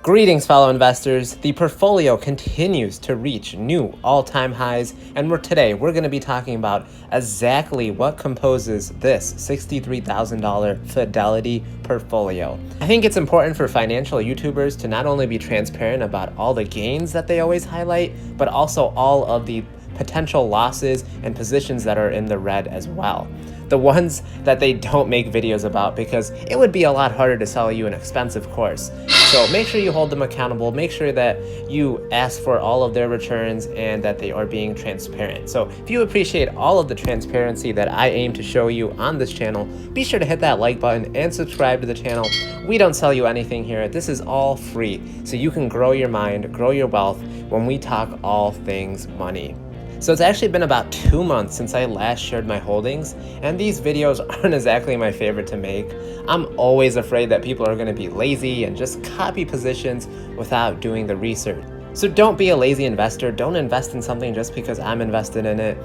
Greetings, fellow investors. The portfolio continues to reach new all-time highs, and today we're going to be talking about exactly what composes this $63,000 Fidelity portfolio. I think it's important for financial YouTubers to not only be transparent about all the gains that they always highlight, but also all of the potential losses and positions that are in the red as well. The ones that they don't make videos about, because it would be a lot harder to sell you an expensive course. So make sure you hold them accountable, make sure that you ask for all of their returns and that they are being transparent. So if you appreciate all of the transparency that I aim to show you on this channel, be sure to hit that like button and subscribe to the channel. We don't sell you anything here. This is all free, so you can grow your mind, grow your wealth when we talk all things money. So it's actually been about 2 months since I last shared my holdings, and these videos aren't exactly my favorite to make. I'm always afraid that people are going to be lazy and just copy positions without doing the research. So don't be a lazy investor. Don't invest in something just because I'm invested in it.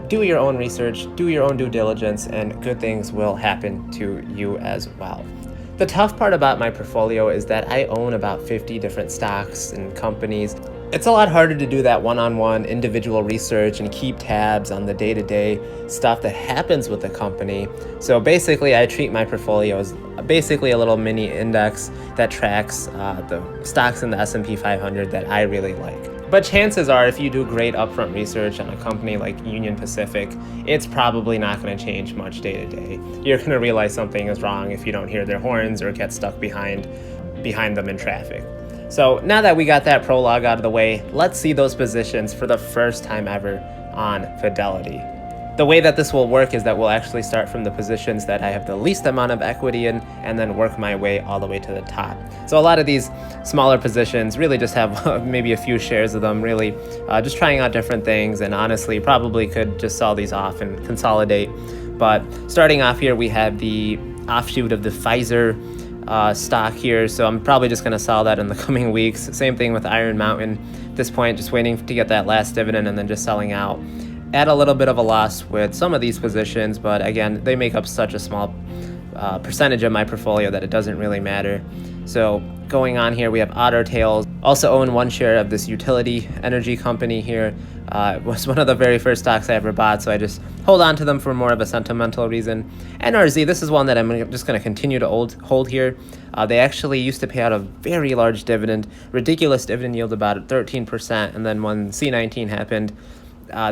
Do your own research, do your own due diligence, and good things will happen to you as well. The tough part about my portfolio is that I own about 50 different stocks and companies. It's a lot harder to do that one-on-one individual research and keep tabs on the day-to-day stuff that happens with the company. So basically, I treat my portfolio as basically a little mini index that tracks the stocks in the S&P 500 that I really like. But chances are, if you do great upfront research on a company like Union Pacific, it's probably not going to change much day to day. You're going to realize something is wrong if you don't hear their horns or get stuck behind them in traffic. So now that we got that prologue out of the way, let's see those positions for the first time ever on Fidelity. The way that this will work is that we'll actually start from the positions that I have the least amount of equity in and then work my way all the way to the top. So a lot of these smaller positions really just have maybe a few shares of them, really just trying out different things, and honestly probably could just sell these off and consolidate. But starting off here, we have the offshoot of the Pfizer stock here, so I'm probably just going to sell that in the coming weeks. Same thing with Iron Mountain. At this point, just waiting to get that last dividend and then just selling out. At a little bit of a loss with some of these positions, but again, they make up such a small percentage of my portfolio that it doesn't really matter. So going on here, we have Otter Tails. Also own one share of this utility energy company here. It was one of the very first stocks I ever bought, so I just hold on to them for more of a sentimental reason. NRZ, this is one that I'm just going to continue to hold here. They actually used to pay out a very large dividend, ridiculous dividend yield, about 13%, and then when C19 happened,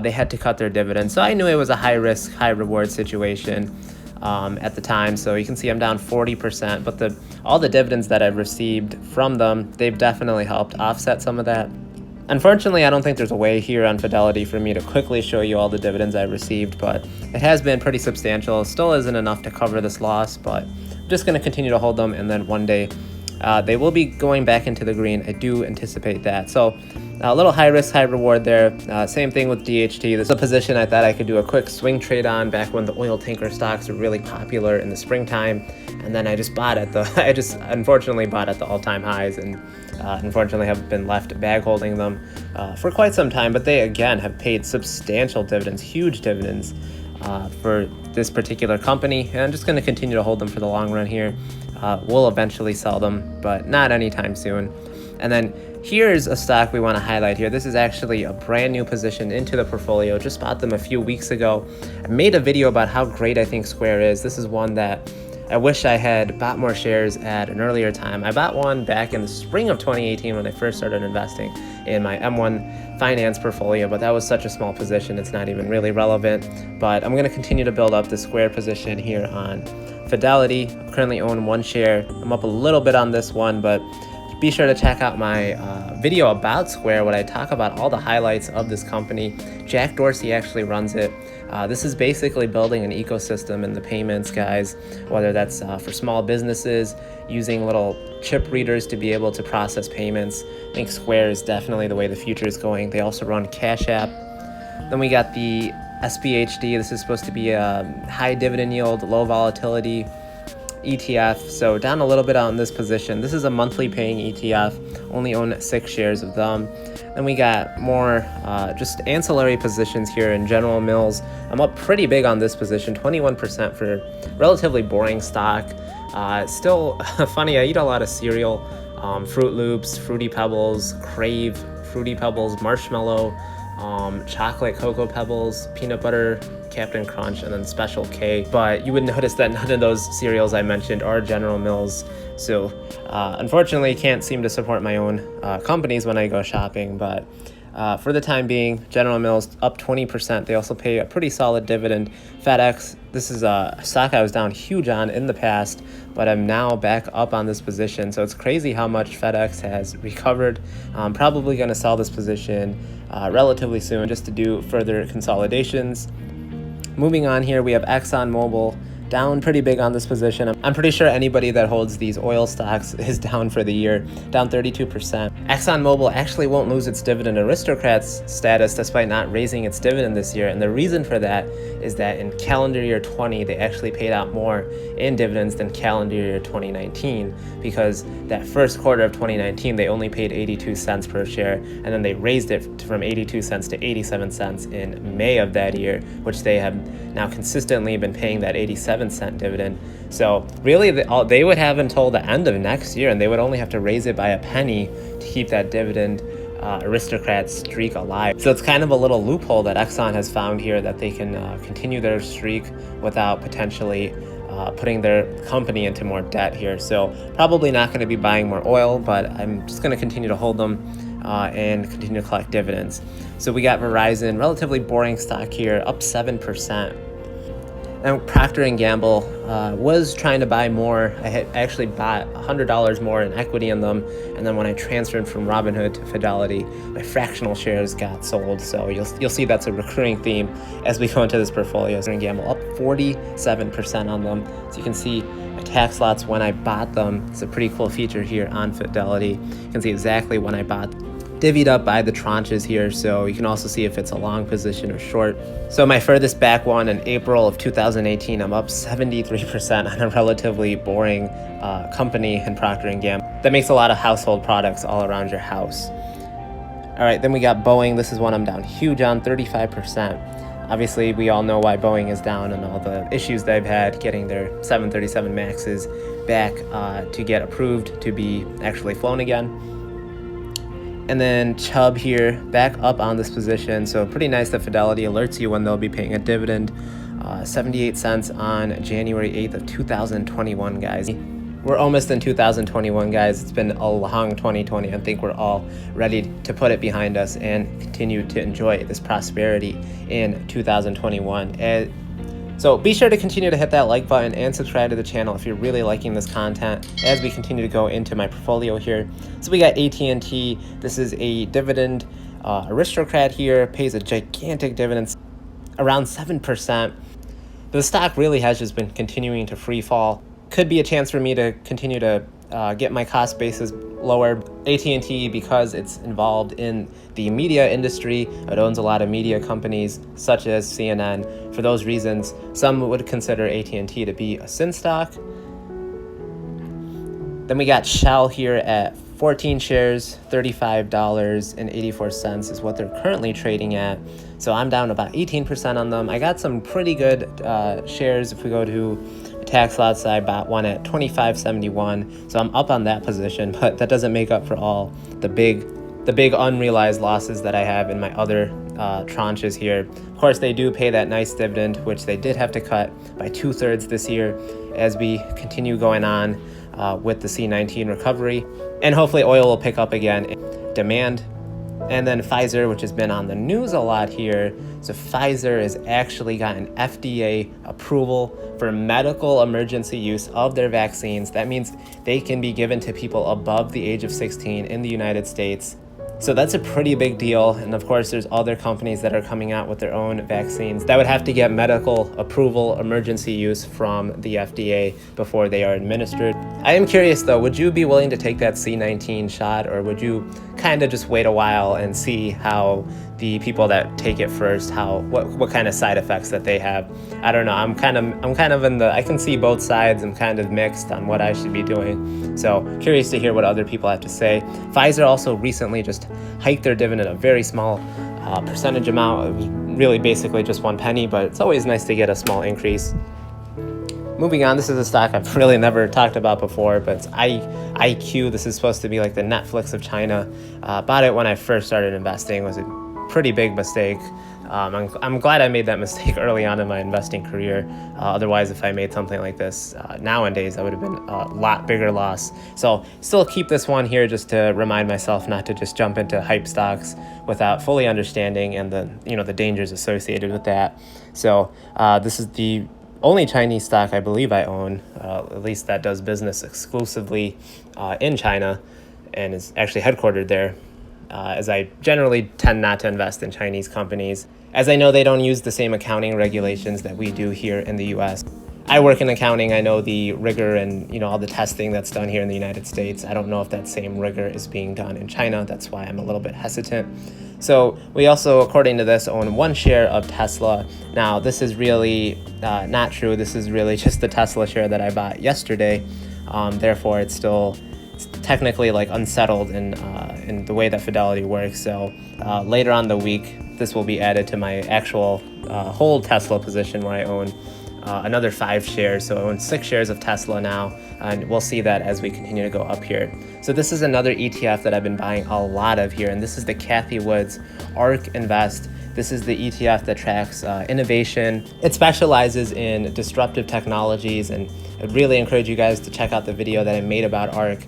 they had to cut their dividend. So I knew it was a high risk, high reward situation at the time. So you can see I'm down 40%, but all the dividends that I've received from them, they've definitely helped offset some of that. Unfortunately, I don't think there's a way here on Fidelity for me to quickly show you all the dividends I've received, but it has been pretty substantial. Still isn't enough to cover this loss, but I'm just going to continue to hold them, and then one day they will be going back into the green. I do anticipate that. So a little high risk, high reward there. Same thing with DHT. This is a position I thought I could do a quick swing trade on back when the oil tanker stocks were really popular in the springtime. And then I just unfortunately bought at the all-time highs, and unfortunately have been left bag holding them for quite some time. But they, again, have paid substantial dividends, huge dividends for this particular company. And I'm just going to continue to hold them for the long run here. We'll eventually sell them, but not anytime soon. And then here's a stock we want to highlight here. This is actually a brand new position into the portfolio. Just bought them a few weeks ago. I made a video about how great I think Square is. This is one that I wish I had bought more shares at an earlier time. I bought one back in the spring of 2018 when I first started investing in my M1 finance portfolio, but that was such a small position, it's not even really relevant. But I'm going to continue to build up the Square position here on Fidelity. I currently own one share. I'm up a little bit on this one, but be sure to check out my video about Square, when I talk about all the highlights of this company. Jack Dorsey actually runs it. This is basically building an ecosystem in the payments, guys, whether that's for small businesses, using little chip readers to be able to process payments. I think Square is definitely the way the future is going. They also run Cash App. Then we got the SPHD. This is supposed to be a high dividend yield, low volatility ETF. So down a little bit on this position. This is a monthly paying ETF. Only own 6 shares of them. Then we got more just ancillary positions here in General Mills. I'm up pretty big on this position, 21% for relatively boring stock. Still funny, I eat a lot of cereal. Fruit Loops, Fruity Pebbles, Crave, Fruity Pebbles, Marshmallow, chocolate Cocoa Pebbles, peanut butter, Captain Crunch, and then Special K. But you would notice that none of those cereals I mentioned are General Mills. So unfortunately, can't seem to support my own companies when I go shopping. But for the time being, General Mills up 20%. They also pay a pretty solid dividend. FedEx, this is a stock I was down huge on in the past, but I'm now back up on this position. So it's crazy how much FedEx has recovered. I'm probably going to sell this position relatively soon just to do further consolidations. Moving on here, we have ExxonMobil, down pretty big on this position. I'm pretty sure anybody that holds these oil stocks is down for the year, down 32%. ExxonMobil actually won't lose its dividend aristocrats status despite not raising its dividend this year. And the reason for that is that in calendar year 20, they actually paid out more in dividends than calendar year 2019, because that first quarter of 2019, they only paid 82 cents per share. And then they raised it from 82 cents to 87 cents in May of that year, which they have now consistently been paying that 87-cent dividend. So really, they would have until the end of next year, and they would only have to raise it by a penny to keep that dividend aristocrat streak alive. So it's kind of a little loophole that Exxon has found here, that they can continue their streak without potentially putting their company into more debt here. So probably not going to be buying more oil, but I'm just going to continue to hold them and continue to collect dividends. So we got Verizon, relatively boring stock here, up 7%. And Procter & Gamble was trying to buy more. I had actually bought $100 more in equity in them, and then when I transferred from Robinhood to Fidelity, my fractional shares got sold. So you'll see that's a recurring theme as we go into this portfolio. Procter & Gamble up 47% on them. So you can see my tax lots when I bought them. It's a pretty cool feature here on Fidelity. You can see exactly when I bought, divvied up by the tranches here, so you can also see if it's a long position or short. So my furthest back one in April of 2018, I'm up 73% on a relatively boring company in Procter & Gamble that makes a lot of household products all around your house. All right, then we got Boeing. This is one I'm down huge on, 35%. Obviously, we all know why Boeing is down and all the issues they've had getting their 737 MAXs back to get approved to be actually flown again. And then Chubb here, back up on this position. So pretty nice that Fidelity alerts you when they'll be paying a dividend. 78 cents on January 8th of 2021, guys. We're almost in 2021, guys. It's been a long 2020. I think we're all ready to put it behind us and continue to enjoy this prosperity in 2021. So be sure to continue to hit that like button and subscribe to the channel if you're really liking this content as we continue to go into my portfolio here. So we got AT&T. This is a dividend aristocrat here, pays a gigantic dividend, around 7%. The stock really has just been continuing to free fall. Could be a chance for me to continue to get my cost basis lower. AT&T, because it's involved in the media industry, it owns a lot of media companies such as CNN. For those reasons, some would consider AT&T to be a sin stock. Then we got Shell here at 14 shares, $35.84 is what they're currently trading at. So I'm down about 18% on them. I got some pretty good shares. If we go to tax lots, I bought one at $25.71, so I'm up on that position, but that doesn't make up for all the big unrealized losses that I have in my other tranches here. Of course, they do pay that nice dividend, which they did have to cut by 2/3 this year as we continue going on with the C-19 recovery, and hopefully oil will pick up again in demand. And then Pfizer, which has been on the news a lot here. So Pfizer has actually gotten FDA approval for medical emergency use of their vaccines. That means they can be given to people above the age of 16 in the United States. So that's a pretty big deal. And of course, there's other companies that are coming out with their own vaccines that would have to get medical approval, emergency use from the FDA before they are administered. I am curious though, would you be willing to take that C-19 shot, or would you kind of just wait a while and see how the people that take it first, what kind of side effects that they have? I don't know. I'm kind of in the, I can see both sides. I'm kind of mixed on what I should be doing. So curious to hear what other people have to say. Pfizer also recently just hiked their dividend a very small percentage amount. It was really basically just 1 penny, but it's always nice to get a small increase. Moving on, this is a stock I've really never talked about before, but it's IQ. This is supposed to be like the Netflix of China. Bought it when I first started investing. It was a pretty big mistake. I'm glad I made that mistake early on in my investing career. Otherwise, if I made something like this nowadays, that would have been a lot bigger loss. So still keep this one here just to remind myself not to just jump into hype stocks without fully understanding and the dangers associated with that. So this is the only Chinese stock I believe I own, at least that does business exclusively in China and is actually headquartered there, as I generally tend not to invest in Chinese companies, as I know they don't use the same accounting regulations that we do here in the US. I work in accounting. I know the rigor and all the testing that's done here in the United States. I don't know if that same rigor is being done in China. That's why I'm a little bit hesitant. So we also, according to this, own 1 share of Tesla. Now, this is really not true. This is really just the Tesla share that I bought yesterday. Therefore, it's technically like unsettled in the way that Fidelity works. So later on the week, this will be added to my actual whole Tesla position where I own another 5 shares. So I own 6 shares of Tesla now, and we'll see that as we continue to go up here. So this is another ETF that I've been buying a lot of here, and this is the Cathie Wood's ARK Invest. This is the ETF that tracks innovation. It specializes in disruptive technologies, and I'd really encourage you guys to check out the video that I made about ARK.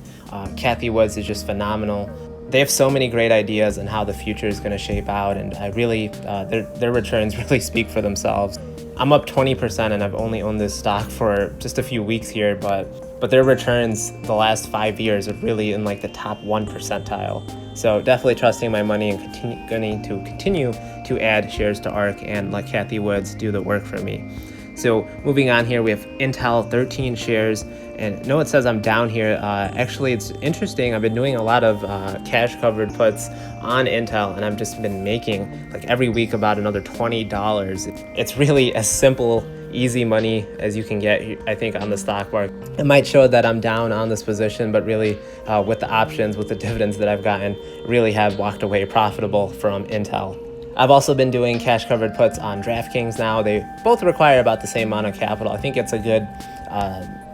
Cathie Wood's is just phenomenal. They have so many great ideas on how the future is going to shape out, and I really, their returns really speak for themselves. I'm up 20%, and I've only owned this stock for just a few weeks here, but their returns the last 5 years are really in like the top 1 percentile. So definitely trusting my money and going to continue to add shares to ARK and let Cathie Wood's do the work for me. So moving on here, we have Intel, 13 shares. And no, it says I'm down here. Actually, it's interesting. I've been doing a lot of cash covered puts on Intel, and I've just been making like every week about another $20. It's really as simple, easy money as you can get, I think, on the stock market. It might show that I'm down on this position, but really with the options, with the dividends that I've gotten, really have walked away profitable from Intel. I've also been doing cash covered puts on DraftKings now. They both require about the same amount of capital. I think it's a good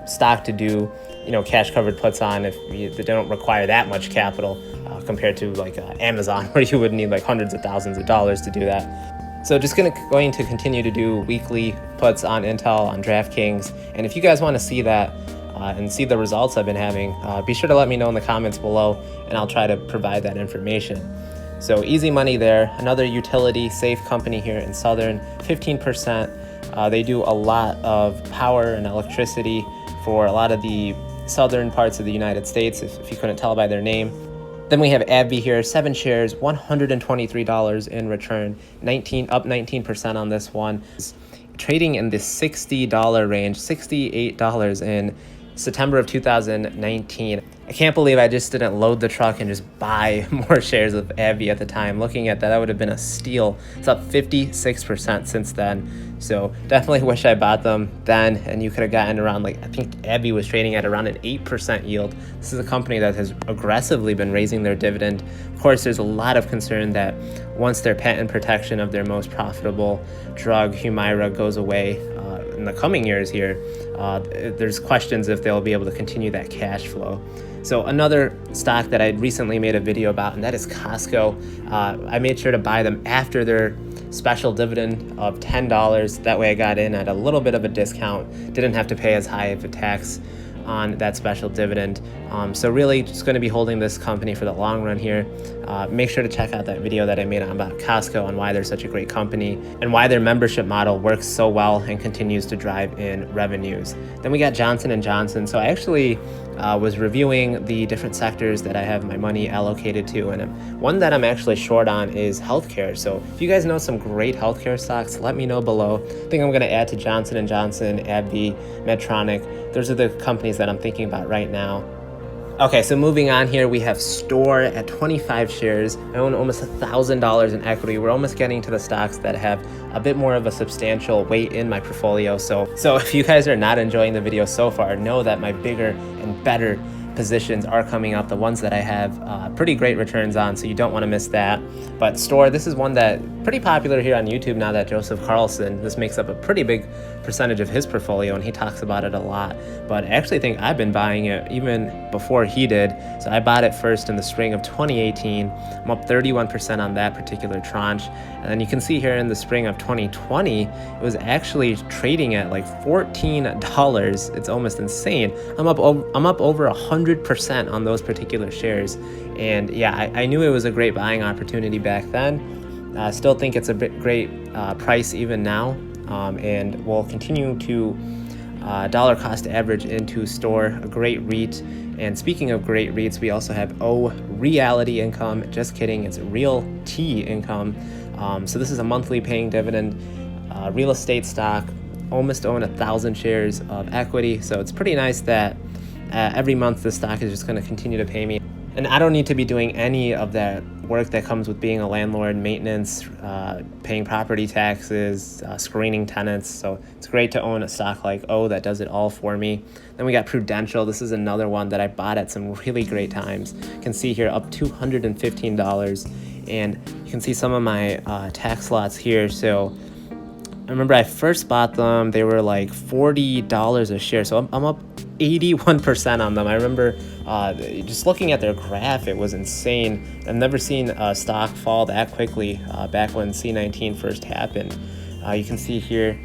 stock to do cash covered puts on if they don't require that much capital compared to like Amazon, where you would need like hundreds of thousands of dollars to do that. So just going to continue to do weekly puts on Intel, on DraftKings. And if you guys want to see that and see the results I've been having, be sure to let me know in the comments below, and I'll try to provide that information. So easy money there. Another utility safe company here in Southern, 15%. They do a lot of power and electricity for a lot of the southern parts of the United States, if you couldn't tell by their name. Then we have AbbVie here, 7 shares, $123 in return, up 19% on this one. Trading in the $60 range, $68 in September of 2019. I can't believe I just didn't load the truck and just buy more shares of AbbVie at the time. Looking at that, that would have been a steal. It's up 56% since then. So definitely wish I bought them then, and you could have gotten around, I think AbbVie was trading at around an 8% yield. This is a company that has aggressively been raising their dividend. Of course, there's a lot of concern that once their patent protection of their most profitable drug, Humira, goes away in the coming years here, there's questions if they'll be able to continue that cash flow. So another stock that I recently made a video about, and that is Costco. I made sure to buy them after their special dividend of $10. That way I got in at a little bit of a discount, didn't have to pay as high of a tax on that special dividend. So really just going to be holding this company for the long run here. Make sure to check out that video that I made about Costco and why they're such a great company and why their membership model works so well and continues to drive in revenues. Then we got Johnson & Johnson. So I actually was reviewing the different sectors that I have my money allocated to, and one that I'm actually short on is healthcare. So if you guys know some great healthcare stocks, let me know below. I think I'm going to add to Johnson & Johnson, AbbVie, Medtronic. Those are the companies that I'm thinking about right now. Okay, so moving on here, we have Store at 25 shares. I own almost $1,000 in equity. We're almost getting to the stocks that have a bit more of a substantial weight in my portfolio. So if you guys are not enjoying the video so far, know that my bigger and better positions are coming up, the ones that I have pretty great returns on, so you don't want to miss that. But Store, this is one that pretty popular here on YouTube now that Joseph Carlson, this makes up a pretty big percentage of his portfolio, and he talks about it a lot. But I actually think I've been buying it even before he did. So I bought it first in the spring of 2018. I'm up 31% on that particular tranche. And then you can see here in the spring of 2020, it was actually trading at like $14. It's almost insane. I'm up over 100% on those particular shares. And yeah, I knew it was a great buying opportunity back then. I still think it's a great price even now, and we'll continue to dollar cost average into store a great REIT. And speaking of great REITs, we also have Reality Income. Just kidding, it's Real T Income. So this is a monthly paying dividend real estate stock. Almost own 1,000 shares of equity, so it's pretty nice that every month the stock is just going to continue to pay me. And I don't need to be doing any of that work that comes with being a landlord, maintenance, paying property taxes, screening tenants. So it's great to own a stock like that does it all for me. Then we got Prudential. This is another one that I bought at some really great times. You can see here up $215. And you can see some of my tax lots here. So I remember I first bought them, they were like $40 a share. So I'm up 81% on them. I remember just looking at their graph, it was insane. I've never seen a stock fall that quickly back when C19 first happened. You can see here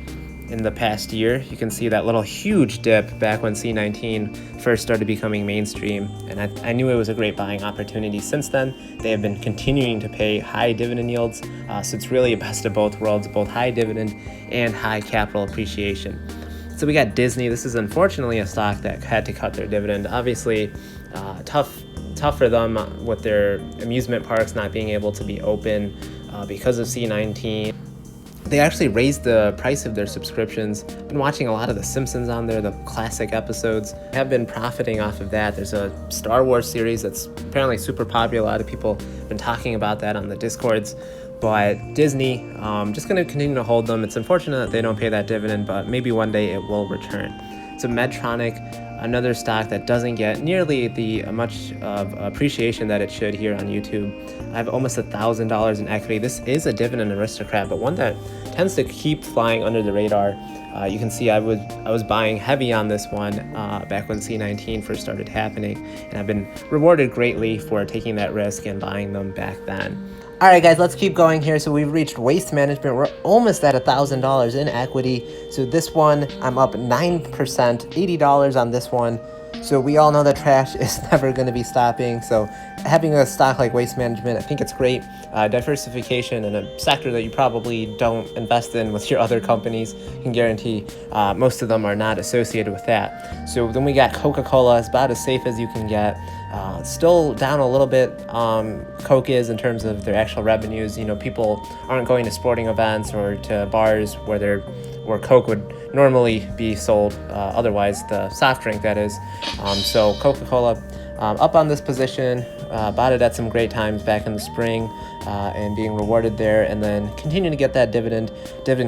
in the past year, you can see that little huge dip back when C19 first started becoming mainstream. And I knew it was a great buying opportunity. Since then, they have been continuing to pay high dividend yields. So it's really a best of both worlds, both high dividend and high capital appreciation. So we got Disney. This is unfortunately a stock that had to cut their dividend. Obviously, tough for them with their amusement parks not being able to be open because of C19. They actually raised the price of their subscriptions. Been watching a lot of The Simpsons on there, the classic episodes. I have been profiting off of that. There's a Star Wars series that's apparently super popular. A lot of people have been talking about that on the Discords. But Disney, just going to continue to hold them. It's unfortunate that they don't pay that dividend, but maybe one day it will return. So Medtronic, another stock that doesn't get nearly the much of appreciation that it should here on YouTube. I have almost $1,000 in equity. This is a dividend aristocrat, but one that tends to keep flying under the radar. You can see I was buying heavy on this one back when C19 first started happening, and I've been rewarded greatly for taking that risk and buying them back then. All right, guys, let's keep going here. So we've reached Waste Management. We're almost at $1,000 in equity. So this one, I'm up 9%, $80 on this one. So we all know that trash is never going to be stopping. So having a stock like Waste Management, I think it's great. Diversification in a sector that you probably don't invest in with your other companies. You can guarantee most of them are not associated with that. So then we got Coca-Cola. It's about as safe as you can get. Still down a little bit, Coke is in terms of their actual revenues. You know, people aren't going to sporting events or to bars where Coke would normally be sold, otherwise the soft drink that is. So Coca-Cola up on this position, bought it at some great times back in the spring, and being rewarded there, and then continue to get that dividend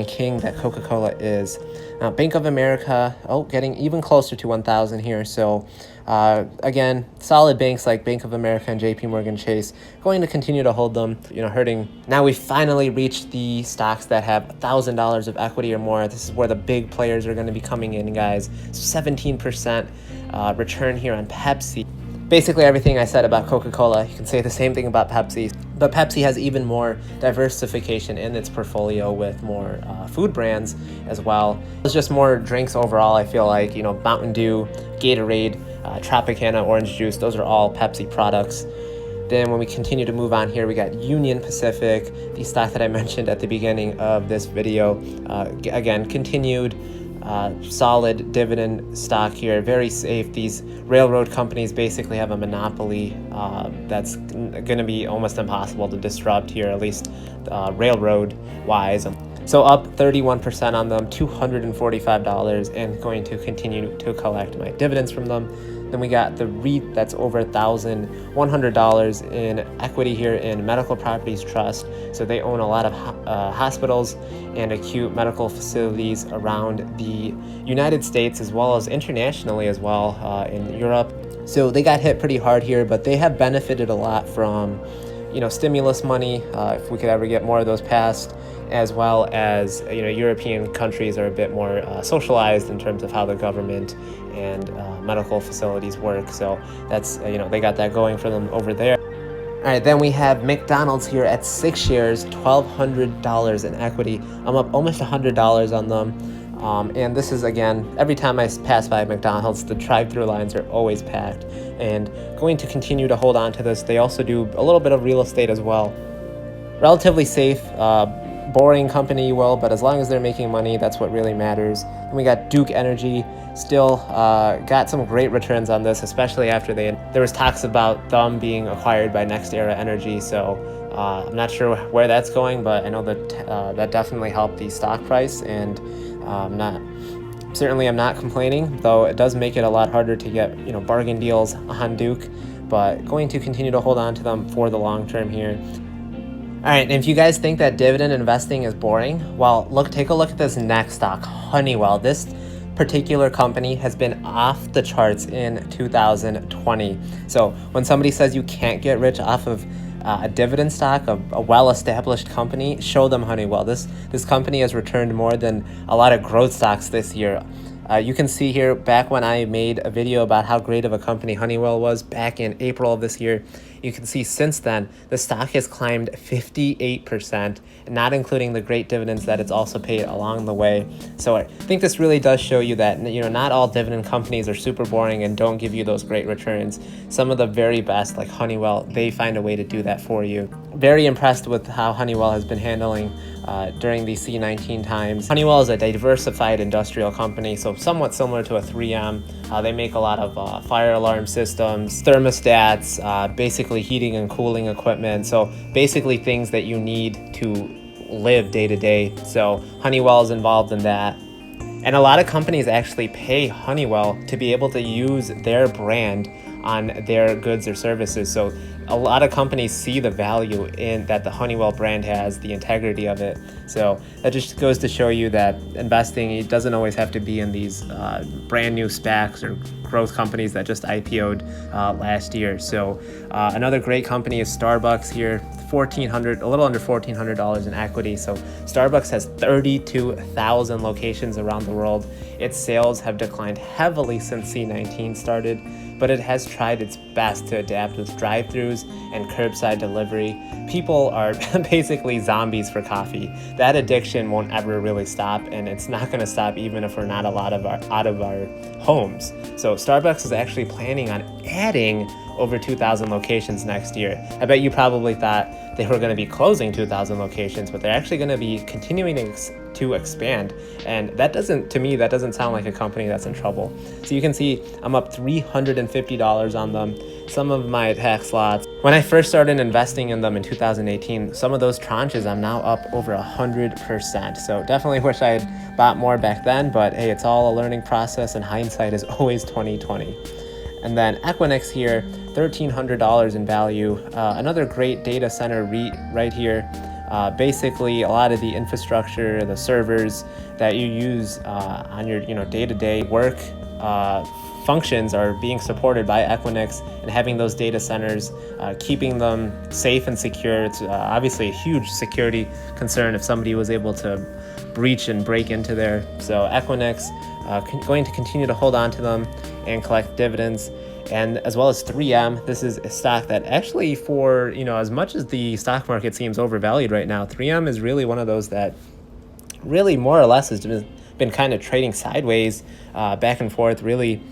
king that Coca-Cola is. Now Bank of America, getting even closer to 1,000 here. So again, solid banks like Bank of America and JP Morgan Chase, going to continue to hold them, hurting. Now we finally reached the stocks that have $1,000 of equity or more. This is where the big players are going to be coming in, guys. 17% return here on Pepsi. Basically everything I said about Coca-Cola, you can say the same thing about Pepsi. But Pepsi has even more diversification in its portfolio with more food brands as well. It's just more drinks overall, I feel like, Mountain Dew, Gatorade, Tropicana, orange juice, those are all Pepsi products. Then when we continue to move on here, we got Union Pacific, the stock that I mentioned at the beginning of this video. Again, continued solid dividend stock here, very safe. These railroad companies basically have a monopoly that's going to be almost impossible to disrupt here, at least railroad wise. So up 31% on them, $245, and going to continue to collect my dividends from them. Then we got the REIT that's over $1,100 in equity here in Medical Properties Trust. So they own a lot of hospitals and acute medical facilities around the United States as well as internationally as well in Europe. So they got hit pretty hard here, but they have benefited a lot from stimulus money, if we could ever get more of those passed, as well as European countries are a bit more socialized in terms of how the government and medical facilities work. So that's they got that going for them over there. All right, then we have McDonald's here at 6 shares, $1,200 in equity. I'm up almost $100 on them. And this is, again, every time I pass by McDonald's, the drive-through lines are always packed. And going to continue to hold on to this. They also do a little bit of real estate as well. Relatively safe, boring company, but as long as they're making money, that's what really matters. And we got Duke Energy, still got some great returns on this, especially after there was talks about them being acquired by NextEra Energy. So I'm not sure where that's going, but I know that that definitely helped the stock price, and I'm not complaining, though it does make it a lot harder to get bargain deals on Duke, but going to continue to hold on to them for the long term here. All right, and if you guys think that dividend investing is boring, well, take a look at this next stock, Honeywell. This particular company has been off the charts in 2020. So when somebody says you can't get rich off of a dividend stock, a well-established company, show them Honeywell. This company has returned more than a lot of growth stocks this year. You can see here, back when I made a video about how great of a company Honeywell was back in April of this year, you can see since then, the stock has climbed 58%, not including the great dividends that it's also paid along the way. So I think this really does show you that, not all dividend companies are super boring and don't give you those great returns. Some of the very best, like Honeywell, they find a way to do that for you. Very impressed with how Honeywell has been handling during the C19 times. Honeywell is a diversified industrial company, so somewhat similar to a 3M. They make a lot of fire alarm systems, thermostats, basically heating and cooling equipment. So basically things that you need to live day to day. So Honeywell is involved in that. And a lot of companies actually pay Honeywell to be able to use their brand on their goods or services. So a lot of companies see the value in that the Honeywell brand has, the integrity of it. So that just goes to show you that investing, it doesn't always have to be in these brand new SPACs or growth companies that just IPO'd last year. So another great company is Starbucks here, a little under $1,400 in equity. So Starbucks has 32,000 locations around the world. Its sales have declined heavily since C19 started, but it has tried its best to adapt with drive-thrus and curbside delivery. People are basically zombies for coffee. That addiction won't ever really stop, and it's not going to stop even if we're not out of our homes. So Starbucks is actually planning on adding over 2,000 locations next year. I bet you probably thought they were going to be closing 2,000 locations, but they're actually going to be continuing to expand. And to me, that doesn't sound like a company that's in trouble. So you can see I'm up $350 on them. Some of my tax lots, when I first started investing in them in 2018, some of those tranches, I'm now up over 100%. So definitely wish I had bought more back then, but hey, it's all a learning process, and hindsight is always 20/20. And then Equinix here, $1,300 in value. Another great data center REIT right here. Basically, a lot of the infrastructure, the servers that you use on your day-to-day work functions are being supported by Equinix, and having those data centers, keeping them safe and secure. It's obviously a huge security concern if somebody was able to breach and break into there. So Equinix, going to continue to hold on to them and collect dividends. And as well as 3M, this is a stock that actually, for as much as the stock market seems overvalued right now, 3M is really one of those that really more or less has been kind of trading sideways, back and forth, really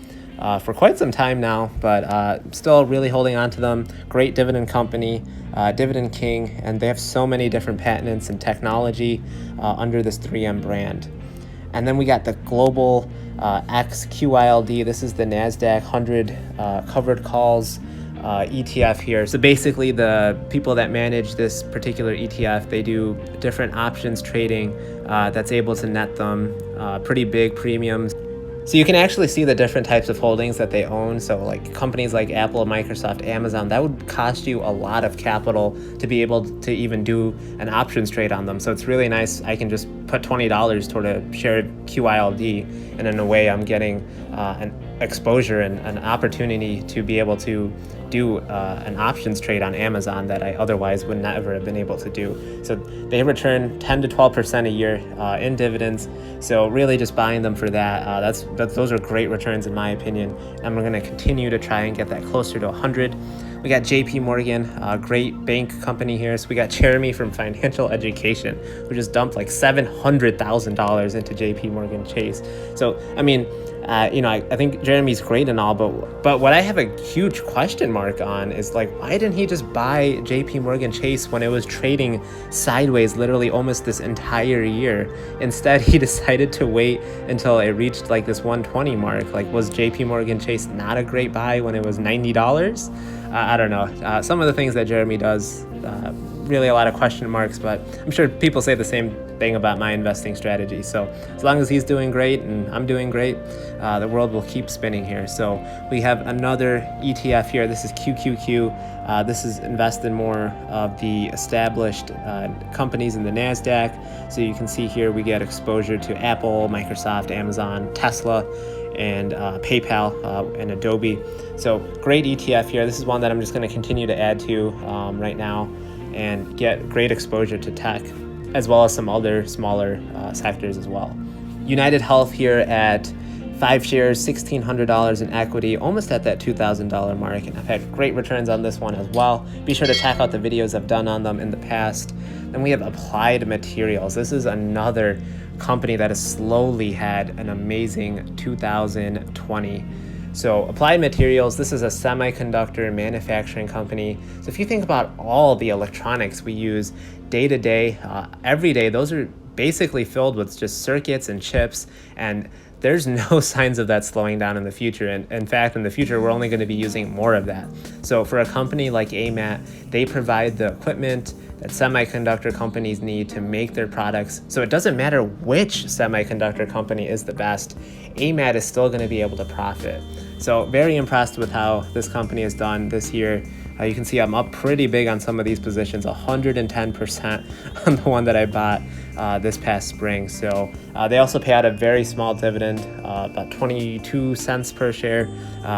for quite some time now, but still really holding on to them. Great dividend company, dividend king, and they have so many different patents and technology under this 3M brand. And then we got the global XQILD. This is the NASDAQ 100 covered calls ETF here. So basically, the people that manage this particular ETF, they do different options trading that's able to net them pretty big premiums. So you can actually see the different types of holdings that they own. So like companies like Apple, Microsoft, Amazon, that would cost you a lot of capital to be able to even do an options trade on them. So it's really nice. I can just put $20 toward a shared QILD, and in a way I'm getting an exposure and an opportunity to be able to do an options trade on Amazon that I otherwise would never have been able to do. So they return 10 to 12% a year in dividends. So really just buying them for that. Those are great returns in my opinion. And we're going to continue to try and get that closer to 100. We got JP Morgan, a great bank company here. So we got Jeremy from Financial Education, who just dumped like $700,000 into JP Morgan Chase. So, I mean, I think Jeremy's great and all, but what I have a huge question mark on is like, why didn't he just buy JP Morgan Chase when it was trading sideways literally almost this entire year? Instead, he decided to wait until it reached like this 120 mark. Like, was JP Morgan Chase not a great buy when it was $90? I don't know. Some of the things that Jeremy does, really a lot of question marks, but I'm sure people say the same thing about my investing strategy. So as long as he's doing great and I'm doing great, the world will keep spinning here. So we have another ETF here. This is QQQ. This is invest in more of the established companies in the NASDAQ. So you can see here we get exposure to Apple, Microsoft, Amazon, Tesla, and PayPal and Adobe. So great ETF here. This is one that I'm just going to continue to add to right now and get great exposure to tech, as well as some other smaller sectors as well. United Health here at 5 shares, $1,600 in equity, almost at that $2,000 mark. And I've had great returns on this one as well. Be sure to check out the videos I've done on them in the past. Then we have Applied Materials. This is another company that has slowly had an amazing 2020. So Applied Materials, this is a semiconductor manufacturing company. So if you think about all the electronics we use day to day, every day, those are basically filled with just circuits and chips, and there's no signs of that slowing down in the future. And in fact, in the future, we're only going to be using more of that. So for a company like AMAT, they provide the equipment that semiconductor companies need to make their products. So it doesn't matter which semiconductor company is the best, AMAT is still going to be able to profit. So very impressed with how this company has done this year. You can see I'm up pretty big on some of these positions, 110% on the one that I bought this past spring. So they also pay out a very small dividend, about 22 cents per share,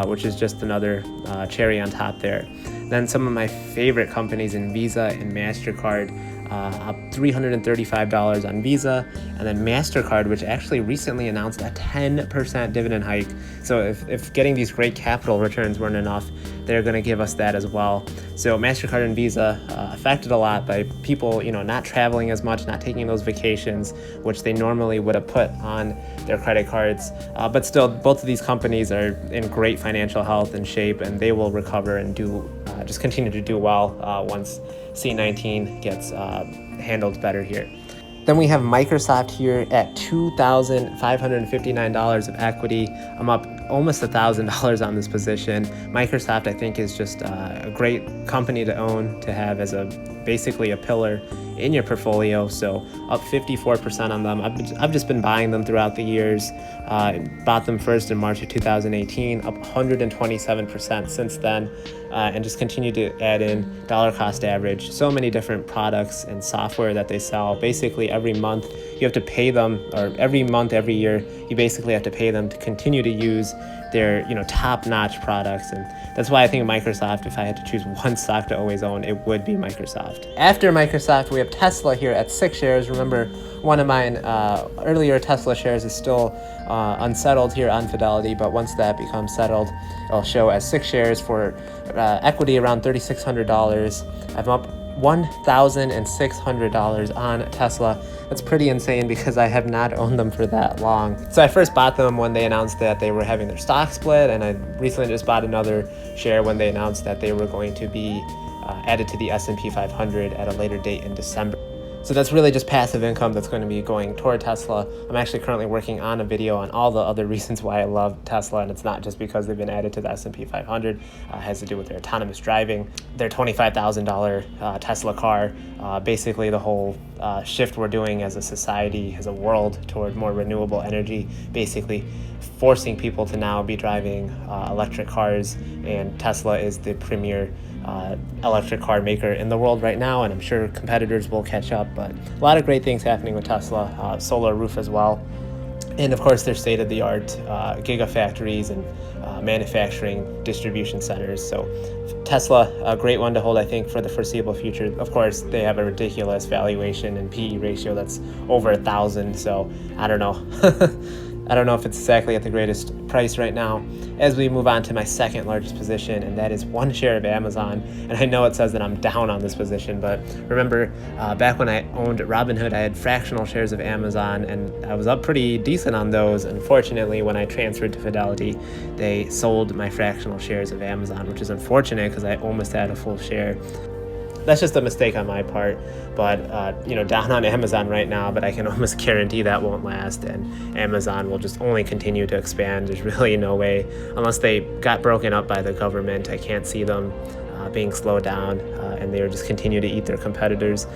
which is just another cherry on top there. Then some of my favorite companies in Visa and MasterCard, up $335 on Visa, and then MasterCard, which actually recently announced a 10% dividend hike. So if getting these great capital returns weren't enough, they're going to give us that as well. So MasterCard and Visa affected a lot by people, not traveling as much, not taking those vacations, which they normally would have put on their credit cards. But still, both of these companies are in great financial health and shape, and they will recover and just continue to do well once C19 gets handled better here. Then we have Microsoft here at $2,559 of equity. I'm up almost $1,000 on this position. Microsoft, I think, is just a great company to own, to have as basically a pillar in your portfolio. So up 54% on them. I've just been buying them throughout the years. Bought them first in March of 2018, up 127% since then, and just continue to add in dollar cost average. So many different products and software that they sell. Basically every month you have to pay them, or every month, every year, you basically have to pay them to continue to use their top-notch products. And that's why I think Microsoft, if I had to choose one stock to always own, it would be Microsoft. After Microsoft, we have Tesla here at 6 shares. Remember, one of mine earlier Tesla shares is still unsettled here on Fidelity, but once that becomes settled, I'll show as 6 shares for equity around $3,600. I'm up $1,600 on Tesla. That's pretty insane because I have not owned them for that long. So I first bought them when they announced that they were having their stock split, and I recently just bought another share when they announced that they were going to be added to the S&P 500 at a later date in December. So that's really just passive income that's going to be going toward Tesla. I'm actually currently working on a video on all the other reasons why I love Tesla, and it's not just because they've been added to the S&P 500. It has to do with their autonomous driving, their $25,000 Tesla car, basically the whole shift we're doing as a society, as a world, toward more renewable energy, basically forcing people to now be driving electric cars, and Tesla is the premier electric car maker in the world right now, and I'm sure competitors will catch up, but a lot of great things happening with Tesla, solar roof as well. And of course, they're state-of-the-art gigafactories and manufacturing distribution centers. So Tesla, a great one to hold, I think, for the foreseeable future. Of course, they have a ridiculous valuation and PE ratio that's over 1,000. So I don't know. I don't know if it's exactly at the greatest price right now. As we move on to my second largest position, and that is 1 share of Amazon. And I know it says that I'm down on this position, but remember back when I owned Robinhood, I had fractional shares of Amazon, and I was up pretty decent on those. Unfortunately, when I transferred to Fidelity, they sold my fractional shares of Amazon, which is unfortunate because I almost had a full share. That's just a mistake on my part, but down on Amazon right now, but I can almost guarantee that won't last, and Amazon will just only continue to expand. There's really no way, unless they got broken up by the government. I can't see them being slowed down, and they will just continue to eat their competitors.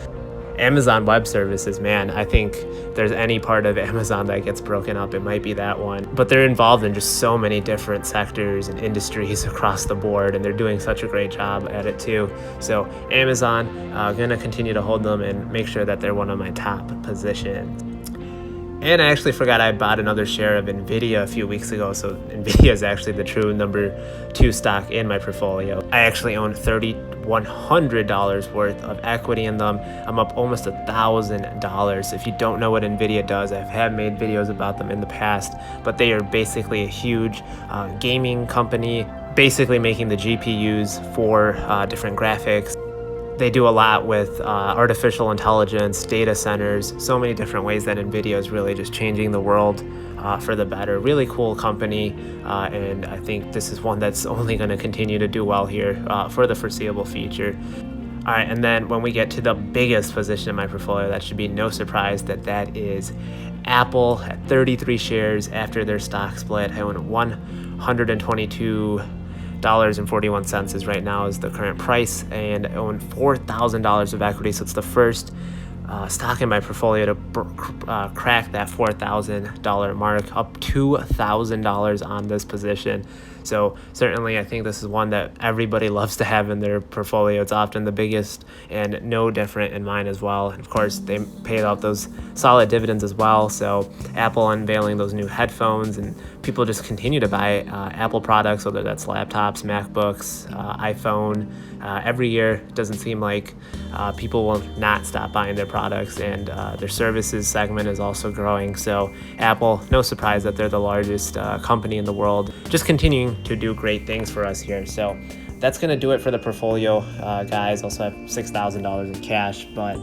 Amazon Web Services, man, I think if there's any part of Amazon that gets broken up, it might be that one. But they're involved in just so many different sectors and industries across the board, and they're doing such a great job at it too. So Amazon, gonna continue to hold them and make sure that they're one of my top positions. And I actually forgot I bought another share of NVIDIA a few weeks ago. So NVIDIA is actually the true number 2 stock in my portfolio. I actually own $3,100 worth of equity in them. I'm up almost $1,000. If you don't know what NVIDIA does, I have made videos about them in the past, but they are basically a huge gaming company, basically making the GPUs for different graphics. They do a lot with artificial intelligence, data centers, so many different ways that NVIDIA is really just changing the world for the better. Really cool company, and I think this is one that's only going to continue to do well here for the foreseeable future. All right, and then when we get to the biggest position in my portfolio, that should be no surprise that is Apple at 33 shares after their stock split. I own $122.41 is right now is the current price, and I own $4,000 of equity. So it's the first stock in my portfolio to crack that $4,000 mark, up $2,000 on this position. So certainly I think this is one that everybody loves to have in their portfolio. It's often the biggest, and no different in mine as well. And of course, they paid out those solid dividends as well. So Apple unveiling those new headphones, and people just continue to buy Apple products, whether that's laptops, MacBooks, iPhone. Every year, it doesn't seem like people will not stop buying their products, and their services segment is also growing. So Apple, no surprise that they're the largest company in the world, just continuing to do great things for us here. So that's going to do it for the portfolio, guys. Also have $6,000 in cash, but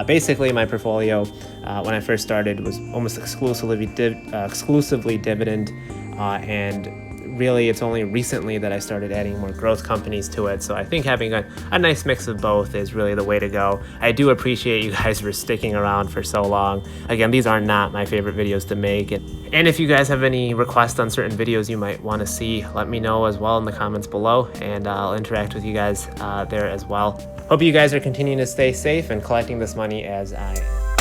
basically my portfolio when I first started was almost exclusively dividend, and really it's only recently that I started adding more growth companies to it. So I think having a nice mix of both is really the way to go. I do appreciate you guys for sticking around for so long. Again, these are not my favorite videos to make, and if you guys have any requests on certain videos you might want to see, let me know as well in the comments below, and I'll interact with you guys there as well. Hope you guys are continuing to stay safe and collecting this money as I am.